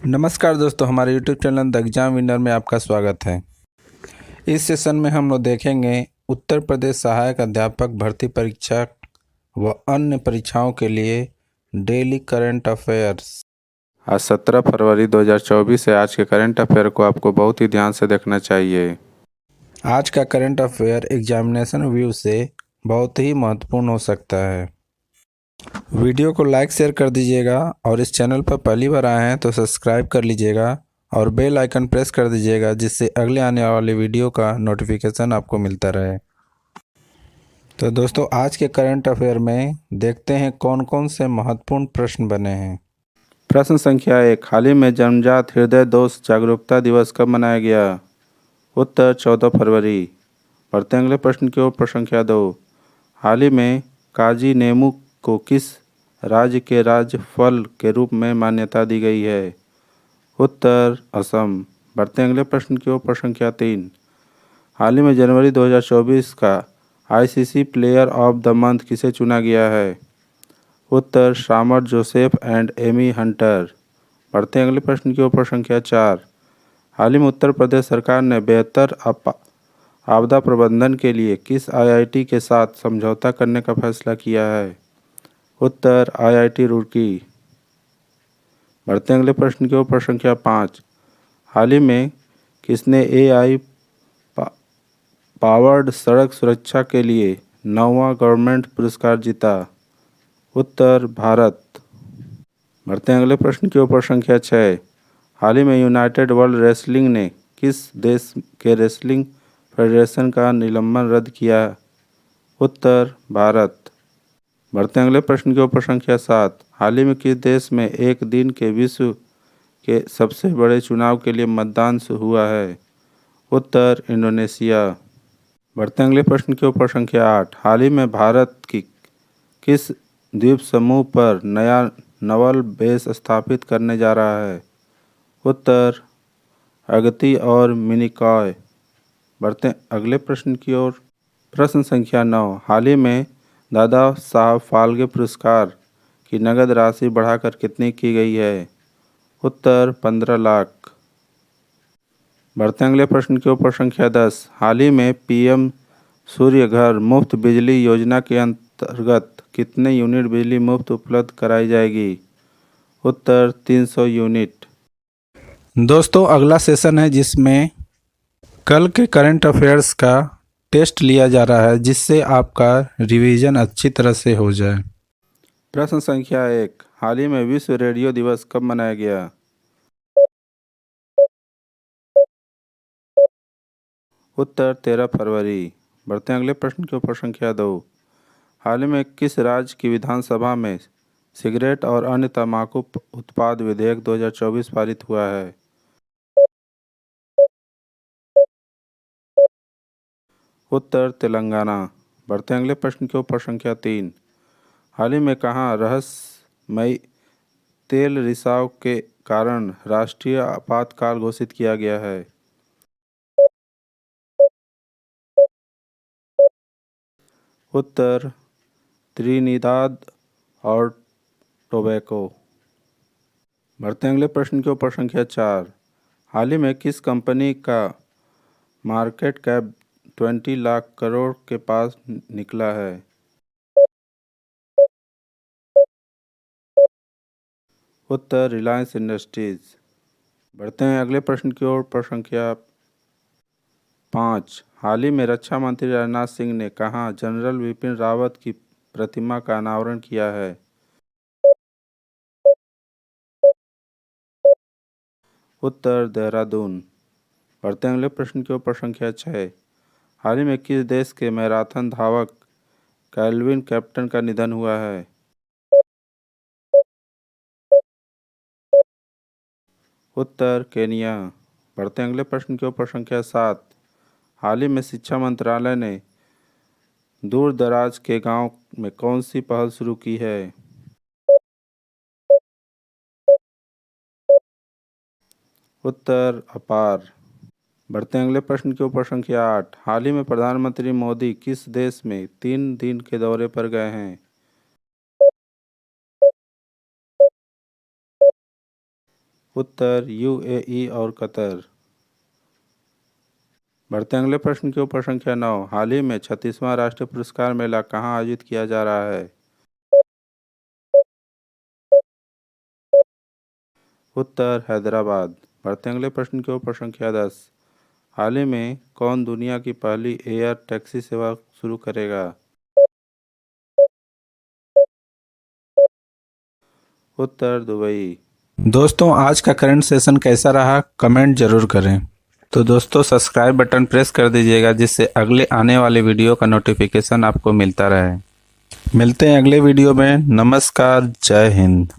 नमस्कार दोस्तों, हमारे YouTube channel the exam winner में आपका स्वागत है। इस सेशन में हम लोग देखेंगे उत्तर प्रदेश सहायक अध्यापक भर्ती परीक्षा व अन्य परीक्षाओं के लिए डेली करंट अफेयर्स। आज 17 फरवरी 2024 है। आज के करंट अफेयर को आपको बहुत ही ध्यान से देखना चाहिए। आज का करंट अफेयर एग्जामिनेशन व्यू से बहुत ही महत्वपूर्ण हो सकता है। वीडियो को लाइक शेयर कर दीजिएगा और इस चैनल पर पहली बार आए हैं तो सब्सक्राइब कर लीजिएगा और बेल आइकन प्रेस कर दीजिएगा, जिससे अगले आने वाले वीडियो का नोटिफिकेशन आपको मिलता रहे। तो दोस्तों, आज के करंट अफेयर में देखते हैं कौन कौन से महत्वपूर्ण प्रश्न बने हैं। प्रश्न संख्या 1, हाल ही में जन्मजात हृदय दोष जागरूकता दिवस कब मनाया गया? उत्तर 14 फरवरी। बढ़ते हैं अगले प्रश्न की ओर। प्रश्न संख्या 2, हाल ही में काजी नेमू को किस राज्य के राज्य फल के रूप में मान्यता दी गई है? उत्तर असम। बढ़ते हैं अगले प्रश्न की ओर। प्रश्न संख्या 3, हाल ही में जनवरी 2024 का ICC player of the month किसे चुना गया है? उत्तर शामर जोसेफ एंड एमी हंटर। बढ़ते हैं अगले प्रश्न की ओर। प्रश्न संख्या 4, हाल ही में उत्तर प्रदेश सरकार ने बेहतर आपदा प्रबंधन के लिए किस आईआईटी के साथ समझौता करने का फैसला किया है? उत्तर आईआईटी रुड़की। बढ़ते हैं अगले प्रश्न की ओर। प्रश्न संख्या 5, हाल ही में किसने एआई पावर्ड सड़क सुरक्षा के लिए 9वां गवर्नमेंट पुरस्कार जीता? उत्तर भारत। बढ़ते हैं अगले प्रश्न की ओर। प्रश्न संख्या 6, हाल ही में यूनाइटेड वर्ल्ड रेसलिंग ने किस देश के रेसलिंग फेडरेशन का निलंबन रद्द किया? उत्तर भारत। बढ़ते हैं अगले प्रश्न की ओर। प्रश्न संख्या 7, हाल ही में किस देश में एक दिन के विश्व के सबसे बड़े चुनाव के लिए मतदान हुआ है? उत्तर इंडोनेशिया। बढ़ते हैं अगले प्रश्न की ओर। प्रश्न संख्या 8, हाल ही में भारत की किस द्वीप समूह पर नया नवल बेस स्थापित करने जा रहा है? उत्तर अगती और मिनिकॉय। बढ़ते हैं अगले प्रश्न की ओर। प्रश्न संख्या 9, हाल ही में दादा साहब फाल्के पुरस्कार की नगद राशि बढ़ाकर कितनी की गई है? उत्तर 15 लाख। बढ़ते हैं अगले प्रश्न की ओर। प्रश्न संख्या 10, हाल ही में पीएम सूर्य घर मुफ्त बिजली योजना के अंतर्गत कितने यूनिट बिजली मुफ्त उपलब्ध कराई जाएगी? उत्तर 300 यूनिट। दोस्तों, अगला सेशन है जिसमें कल के करंट अफेयर्स का टेस्ट लिया जा रहा है, जिससे आपका रिवीजन अच्छी तरह से हो जाए। प्रश्न संख्या 1, हाल ही में विश्व रेडियो दिवस कब मनाया गया? उत्तर 13 फरवरी। बढ़ते हैं अगले प्रश्न की ओर। प्रश्न संख्या 2, हाल ही में किस राज्य की विधानसभा में सिगरेट और अन्य तंबाकू उत्पाद विधेयक 2024 पारित हुआ है? उत्तर तेलंगाना। बढ़ते हैं अगले प्रश्न की ओर। प्रश्न संख्या 3, हाल ही में कहाँ रहस्यमयी तेल रिसाव के कारण राष्ट्रीय आपातकाल घोषित किया गया है? उत्तर त्रिनिदाद और टोबैको। बढ़ते हैं अगले प्रश्न की ओर। प्रश्न संख्या 4, हाल ही में किस कंपनी का मार्केट कैप 20 लाख करोड़ के पास निकला है? उत्तर रिलायंस इंडस्ट्रीज। बढ़ते हैं अगले प्रश्न की ओर। प्रश्न संख्या 5, हाल ही में रक्षा मंत्री राजनाथ सिंह ने कहाँ जनरल विपिन रावत की प्रतिमा का अनावरण किया है? उत्तर देहरादून। बढ़ते हैं अगले प्रश्न की ओर। प्रश्न संख्या 6, हाल ही में किस देश के मैराथन धावक कैल्विन कैप्टन का निधन हुआ है? उत्तर केनिया। बढ़ते हैं अगले प्रश्न की ओर। प्रश्न संख्या 7, हाल ही में शिक्षा मंत्रालय ने दूर दराज के गांव में कौन सी पहल शुरू की है? उत्तर अपार। बढ़ते हैं अगले प्रश्न की ओर। प्रश्न संख्या 8, हाल ही में प्रधानमंत्री मोदी किस देश में 3 दिन के दौरे पर गए हैं? उत्तर यूएई और कतर। बढ़ते हैं अगले प्रश्न के ऊपर। संख्या 9, हाल ही में 36वां राष्ट्रीय पुरस्कार मेला कहाँ आयोजित किया जा रहा है? उत्तर हैदराबाद। बढ़ते हैं अगले प्रश्न के ऊपर। संख्या 10, हाल ही में कौन दुनिया की पहली एयर टैक्सी सेवा शुरू करेगा? उत्तर दुबई। दोस्तों, आज का करंट सेशन कैसा रहा कमेंट जरूर करें। तो दोस्तों, सब्सक्राइब बटन प्रेस कर दीजिएगा जिससे अगले आने वाले वीडियो का नोटिफिकेशन आपको मिलता रहे। मिलते हैं अगले वीडियो में। नमस्कार, जय हिंद।